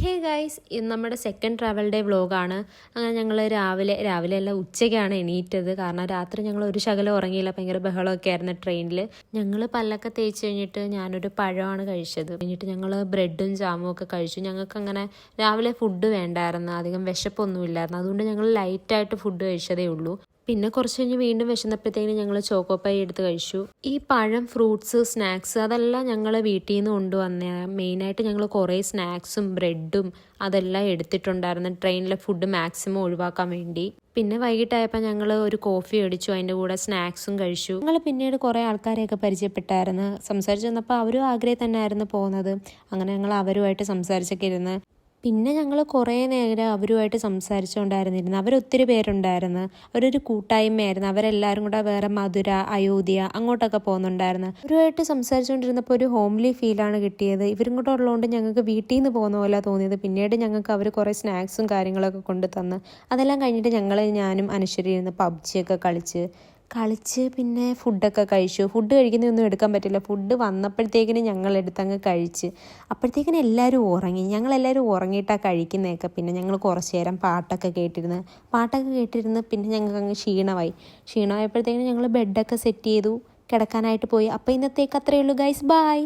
Hey guys, ഇത് നമ്മുടെ second travel day വ്ലോഗാണ്. അങ്ങനെ ഞങ്ങൾ രാവിലെ അല്ല ഉച്ചയ്ക്കാണ് എണീറ്റത്. കാരണം രാത്രി ഞങ്ങൾ ഒരു ശകലം ഉറങ്ങിയില്ല, ഭയങ്കര ബഹളമൊക്കെ ആയിരുന്നു ട്രെയിനിൽ. ഞങ്ങൾ പല്ലൊക്കെ തേച്ച് കഴിഞ്ഞിട്ട് ഞാനൊരു പഴമാണ് കഴിച്ചത്. കഴിഞ്ഞിട്ട് ഞങ്ങൾ ബ്രെഡും ജാമും ഒക്കെ കഴിച്ചു. ഞങ്ങൾക്ക് അങ്ങനെ രാവിലെ ഫുഡ് വേണ്ടായിരുന്നു, അധികം വിശപ്പൊന്നുമില്ലായിരുന്നു. അതുകൊണ്ട് ഞങ്ങൾ ലൈറ്റായിട്ട് ഫുഡ് കഴിച്ചതേ ഉള്ളൂ. പിന്നെ കുറച്ച് കഴിഞ്ഞ് വീണ്ടും വിശന്നപ്പോഴത്തേക്കും ഞങ്ങൾ ചോക്കോപ്പൈ എടുത്ത് കഴിച്ചു. ഈ പഴം, ഫ്രൂട്ട്സ്, സ്നാക്സ് അതെല്ലാം ഞങ്ങൾ വീട്ടിൽ നിന്ന് കൊണ്ടുവന്ന. മെയിനായിട്ട് ഞങ്ങൾ കുറേ സ്നാക്സും ബ്രെഡും അതെല്ലാം എടുത്തിട്ടുണ്ടായിരുന്നു, ട്രെയിനിലെ ഫുഡ് മാക്സിമം ഒഴിവാക്കാൻ വേണ്ടി. പിന്നെ വൈകിട്ടായപ്പോൾ ഞങ്ങൾ ഒരു കോഫി അടിച്ചു, അതിൻ്റെ കൂടെ സ്നാക്സും കഴിച്ചു. ഞങ്ങൾ പിന്നീട് കുറേ ആൾക്കാരെയൊക്കെ പരിചയപ്പെട്ടായിരുന്നു. സംസാരിച്ച് വന്നപ്പോൾ അവരും ആഗ്രഹം തന്നെ ആയിരുന്നു പോകുന്നത്. അങ്ങനെ ഞങ്ങൾ അവരുമായിട്ട് സംസാരിച്ചൊക്കെ ഇരുന്ന് പിന്നെ ഞങ്ങൾ കുറേ നേരം അവരുമായിട്ട് സംസാരിച്ചുകൊണ്ടായിരുന്നിരുന്നു. അവരൊത്തിരി പേരുണ്ടായിരുന്നു, അവരൊരു കൂട്ടായ്മയായിരുന്നു. അവരെല്ലാവരും കൂടെ വേറെ മധുര, അയോധ്യ അങ്ങോട്ടൊക്കെ പോകുന്നുണ്ടായിരുന്നു. അവരുമായിട്ട് സംസാരിച്ചുകൊണ്ടിരുന്നപ്പോൾ ഒരു ഹോംലി ഫീലാണ് കിട്ടിയത്. ഇവരും കൂടെ ഉള്ളതുകൊണ്ട് ഞങ്ങൾക്ക് വീട്ടിൽ നിന്ന് പോകുന്ന പോലെ തോന്നിയത്. പിന്നീട് ഞങ്ങൾക്ക് അവർ കുറേ സ്നാക്സും കാര്യങ്ങളൊക്കെ കൊണ്ടു തന്ന്. അതെല്ലാം കഴിഞ്ഞിട്ട് ഞാനും അനശ്വരയും പബ്ജിയൊക്കെ കളിച്ച് പിന്നെ ഫുഡൊക്കെ കഴിച്ചു. ഫുഡ് കഴിക്കുന്നതൊന്നും എടുക്കാൻ പറ്റില്ല. ഫുഡ് വന്നപ്പോഴത്തേക്കിന് ഞങ്ങളെടുത്തങ്ങ് കഴിച്ച്. അപ്പോഴത്തേക്കിന് എല്ലാവരും ഉറങ്ങി. ഞങ്ങളെല്ലാവരും ഉറങ്ങിയിട്ടാണ് കഴിക്കുന്നതൊക്കെ. പിന്നെ ഞങ്ങൾ കുറച്ച് നേരം പാട്ടൊക്കെ കേട്ടിരുന്ന് പിന്നെ ഞങ്ങൾക്കങ്ങ് ക്ഷീണമായപ്പോഴത്തേക്കിന് ഞങ്ങൾ ബെഡൊക്കെ സെറ്റ് ചെയ്തു, കിടക്കാനായിട്ട് പോയി. അപ്പോൾ ഇന്നത്തേക്ക് അത്രയേ ഉള്ളൂ ഗൈസ്, ബൈ.